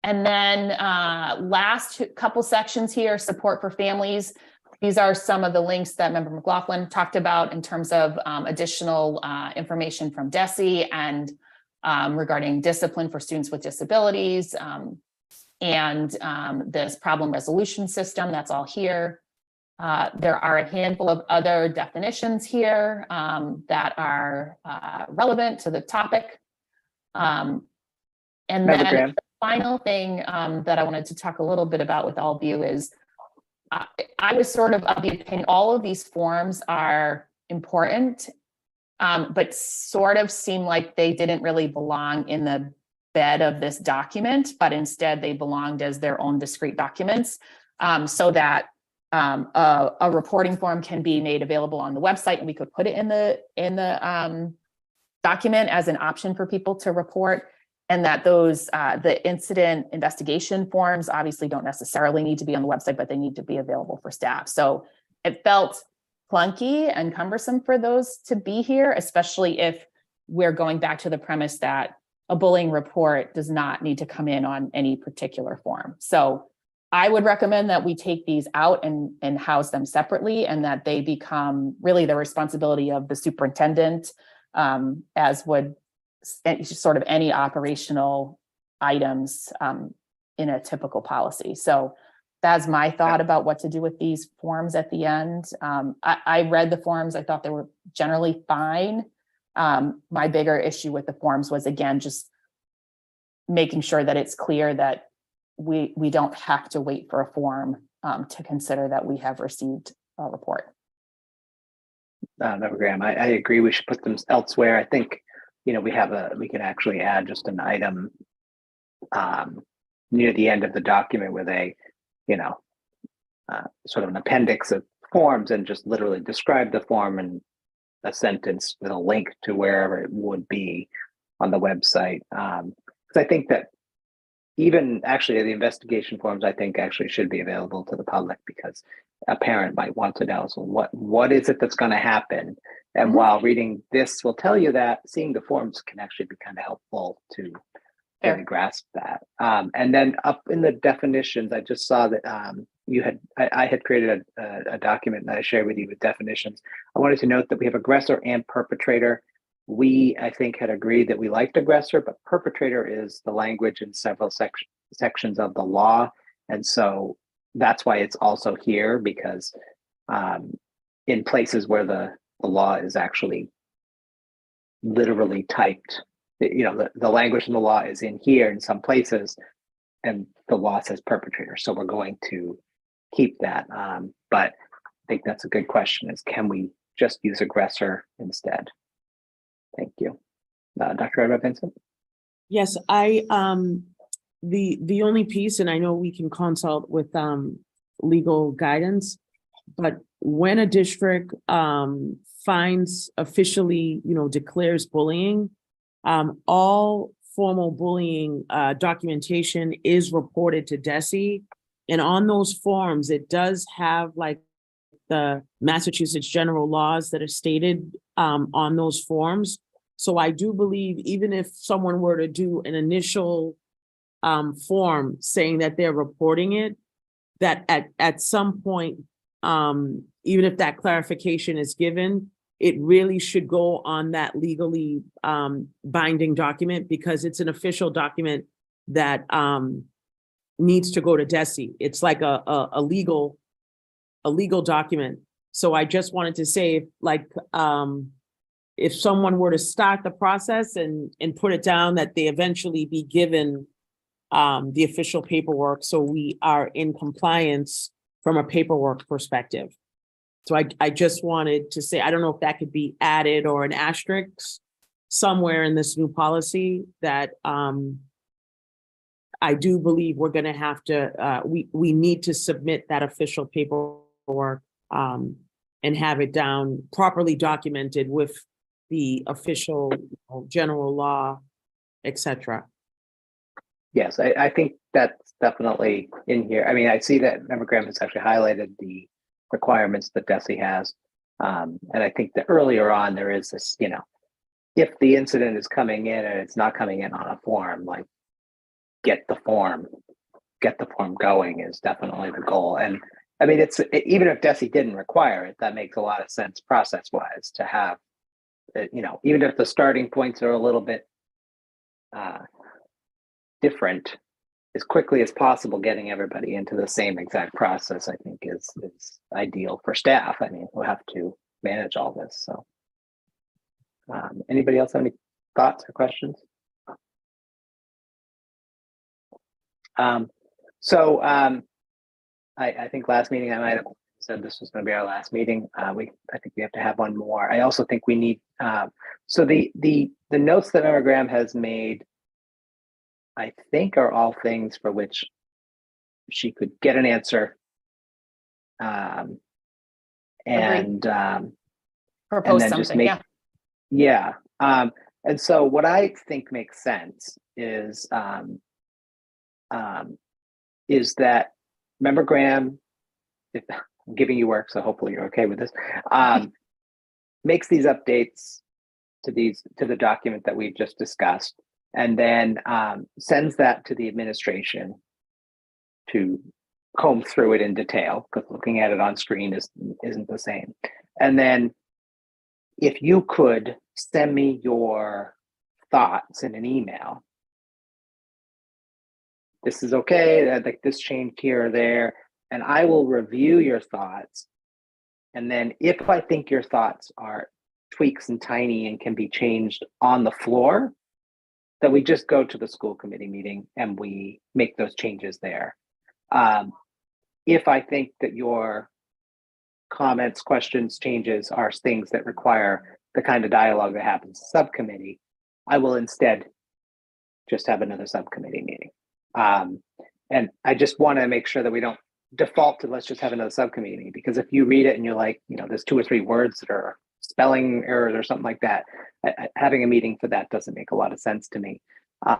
And then last couple sections here, support for families. These are some of the links that Member McLaughlin talked about in terms of additional information from DESE and regarding discipline for students with disabilities and this problem resolution system, that's all here. There are a handful of other definitions here that are relevant to the topic. And Member then Graham? the final thing that I wanted to talk a little bit about with all of you is I was sort of the opinion, all of these forms are important, but sort of seem like they didn't really belong in the bed of this document, but instead they belonged as their own discrete documents, so that a reporting form can be made available on the website, and we could put it in the document as an option for people to report. And that those, the incident investigation forms obviously don't necessarily need to be on the website, but they need to be available for staff. So it felt clunky and cumbersome for those to be here, especially if we're going back to the premise that a bullying report does not need to come in on any particular form. So I would recommend that we take these out and house them separately, and that they become really the responsibility of the superintendent, as would sort of any operational items in a typical policy. So that's my thought about what to do with these forms at the end. I read the forms. I thought they were generally fine. My bigger issue with the forms was, again, just making sure that it's clear that we don't have to wait for a form to consider that we have received a report. Member Graham, I agree. We should put them elsewhere. I think, you know, we can actually add just an item near the end of the document with a, you know, sort of an appendix of forms, and just literally describe the form in a sentence with a link to wherever it would be on the website. Because I think that even actually the investigation forms, I think actually should be available to the public, because a parent might want to know, so what is it that's going to happen? And while reading this will tell you that, seeing the forms can actually be kind of helpful to really grasp that. And then up in the definitions, I just saw that I had created a document that I shared with you with definitions. I wanted to note that we have aggressor and perpetrator. We, I think, had agreed that we liked aggressor, but perpetrator is the language in several sections of the law. And so that's why it's also here, because in places where the law is actually literally typed, you know, the language in the law is in here in some places, and the law says perpetrator. So we're going to keep that. But I think that's a good question, is can we just use aggressor instead? Thank you. Dr. Eva Vincent? Yes, the only piece, and I know we can consult with legal guidance, but when a district finds officially, you know, declares bullying, all formal bullying documentation is reported to DESE. And on those forms, it does have like the Massachusetts general laws that are stated on those forms. So I do believe, even if someone were to do an initial form saying that they're reporting it, that at some point, even if that clarification is given, it really should go on that legally binding document, because it's an official document that needs to go to DESE. It's like a legal document. So I just wanted to say, like, if someone were to start the process and put it down, that they eventually be given the official paperwork, so we are in compliance from a paperwork perspective. So I just wanted to say, I don't know if that could be added or an asterisk somewhere in this new policy, that I do believe we're going to have to, we need to submit that official paperwork and have it down properly documented with the official general law, etc. Yes, I think that's definitely in here. I mean, I see that Member Graham has actually highlighted the requirements that DESE has. And I think that earlier on, there is this, you know, if the incident is coming in and it's not coming in on a form, like get the form going is definitely the goal. And I mean, even if DESE didn't require it, that makes a lot of sense process-wise to have, you know, even if the starting points are a little bit different, as quickly as possible, getting everybody into the same exact process, I think is ideal for staff. I mean, we'll have to manage all this. So anybody else have any thoughts or questions? I think last meeting I might have said this was going to be our last meeting. I think we have to have one more. I also think we need so the notes that Member Graham has made, I think, are all things for which she could get an answer. And Propose then just something, make, yeah. And so what I think makes sense is that Member Graham, if I'm giving you work, so hopefully you're okay with this, makes these updates to the document that we've just discussed, and then sends that to the administration to comb through it in detail, because looking at it on screen isn't the same. And then if you could send me your thoughts in an email, this is okay, like this changed here or there, and I will review your thoughts. And then if I think your thoughts are tweaks and tiny and can be changed on the floor, then we just go to the school committee meeting and we make those changes there. If I think that your comments, questions, changes are things that require the kind of dialogue that happens in subcommittee, I will instead just have another subcommittee meeting. And I just want to make sure that we don't default to let's just have another subcommittee meeting, because if you read it and you're like, there's 2 or 3 words that are spelling errors or something like that, having a meeting for that doesn't make a lot of sense to me. But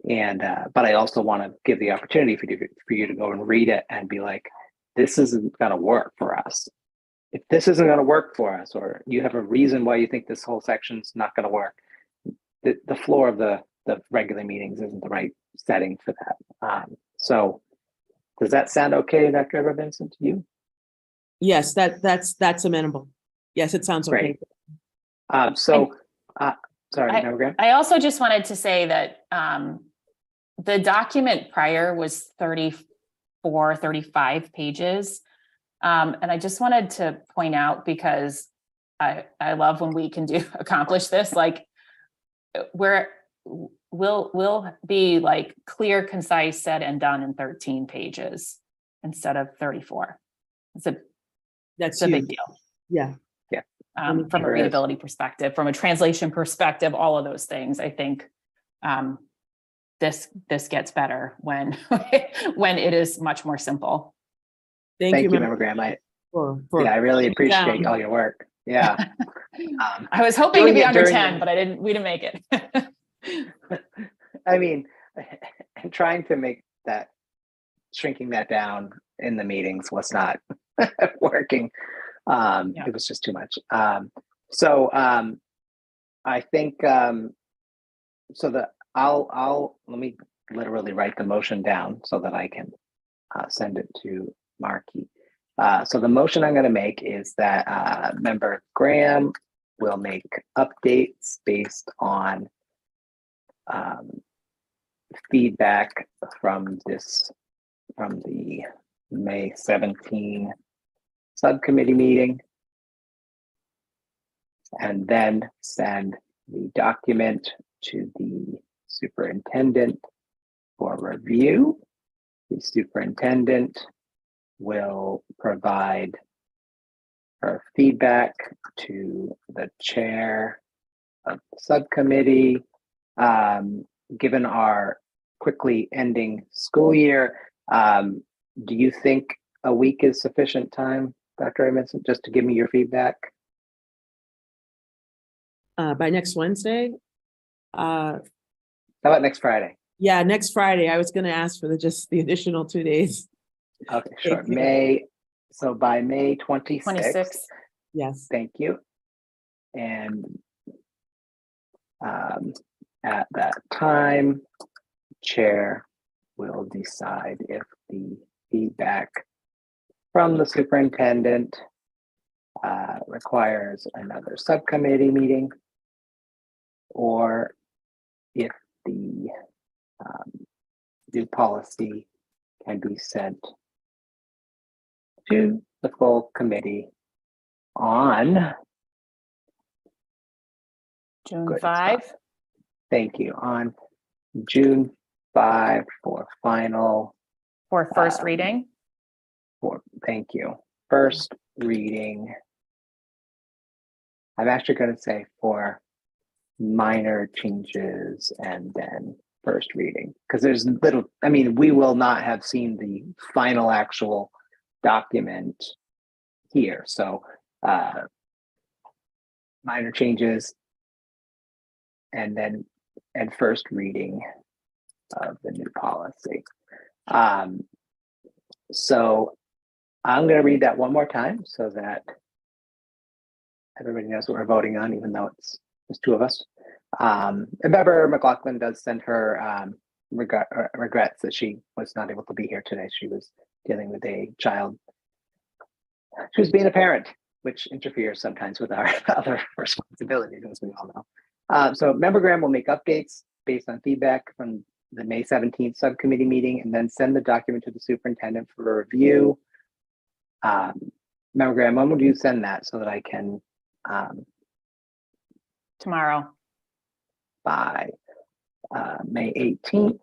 I also want to give the opportunity for you to go and read it and be like, this isn't going to work for us. If this isn't going to work for us, or you have a reason why you think this whole section's not going to work, the floor of the regular meetings isn't the right setting for that. So does that sound okay, Dr. Ever Vincent, to you? Yes, that's amenable. Yes, it sounds okay. Great. Sorry, Member Graham? I also just wanted to say that the document prior was 34, 35 pages. And I just wanted to point out, because I love when we can accomplish this, like we'll be like clear, concise, said and done in 13 pages instead of 34. That's a big huge. deal. Yeah. From a readability perspective, from a translation perspective, all of those things. I think this gets better when when it is much more simple. Thank you, Member Graham. I really breaking appreciate down. all your work. Yeah. I was hoping to be under 10, but we didn't make it. I mean, and trying to make that, shrinking that down in the meetings was not working. It was just too much. I think let me literally write the motion down so that I can send it to Marky. So the motion I'm going to make is that Member Graham will make updates based on feedback from the May 17 subcommittee meeting, and then send the document to the superintendent for review. The superintendent will provide her feedback to the chair of the subcommittee. Given our quickly ending school year, do you think a week is sufficient time, Dr. Edmondson, just to give me your feedback? By next Wednesday? How about next Friday? Yeah, next Friday. I was going to ask for just the additional 2 days. Okay, sure. By May 26th. Yes. Thank you. And at that time, chair will decide if the feedback from the superintendent requires another subcommittee meeting, or if the new policy can be sent to the full committee on, June Good 5. thank you, on June 5 for final, For first reading. thank you, first reading. I'm actually going to say for minor changes and then first reading, because there's little, I mean, we will not have seen the final actual document here. So minor changes and then first reading of the new policy. So I'm going to read that one more time so that everybody knows what we're voting on, even though it's just two of us. And Member McLaughlin does send her regrets that she was not able to be here today. She was dealing with a child. She was being a parent, which interferes sometimes with our other responsibilities, as we all know. So Member Graham will make updates based on feedback from the May 17th subcommittee meeting and then send the document to the superintendent for a review. Member Graham, when would you send that so that I can Tomorrow. by May 18th?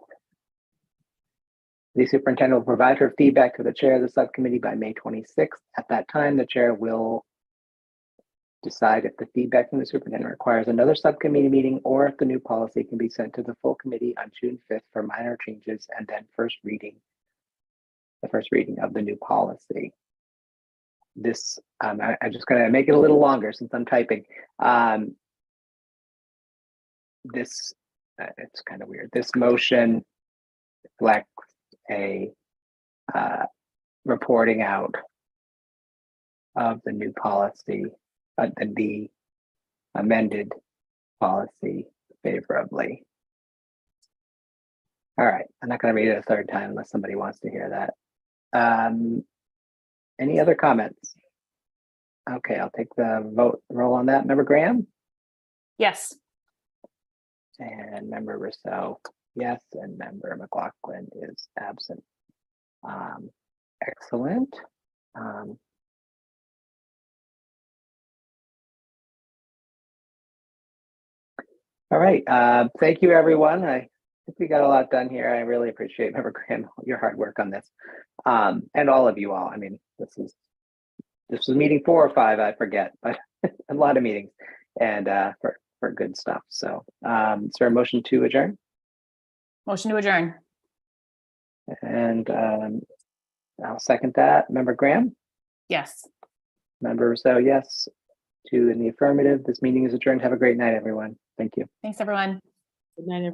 The superintendent will provide her feedback to the chair of the subcommittee by May 26th. At that time, the chair will decide if the feedback from the superintendent requires another subcommittee meeting or if the new policy can be sent to the full committee on June 5th for minor changes and then the first reading of the new policy. This, I'm just going to make it a little longer since I'm typing. This, it's kind of weird. This motion reflects a reporting out of the new policy, the amended policy favorably. All right, I'm not going to read it a third time unless somebody wants to hear that. Any other comments? Okay, I'll take the roll on that. Member Graham? Yes. And Member Rousseau, yes, and Member McLaughlin is absent. Excellent. All right, thank you, everyone. I think we got a lot done here. I really appreciate, Member Graham, your hard work on this, and all of you all. I mean, this was meeting 4 or 5, I forget, but a lot of meetings, and for good stuff. So, is there a motion to adjourn? Motion to adjourn. And I'll second that. Member Graham? Yes. Member Rousseau, yes. 2 in the affirmative. This meeting is adjourned. Have a great night, everyone. Thank you. Thanks, everyone. Good night, everyone.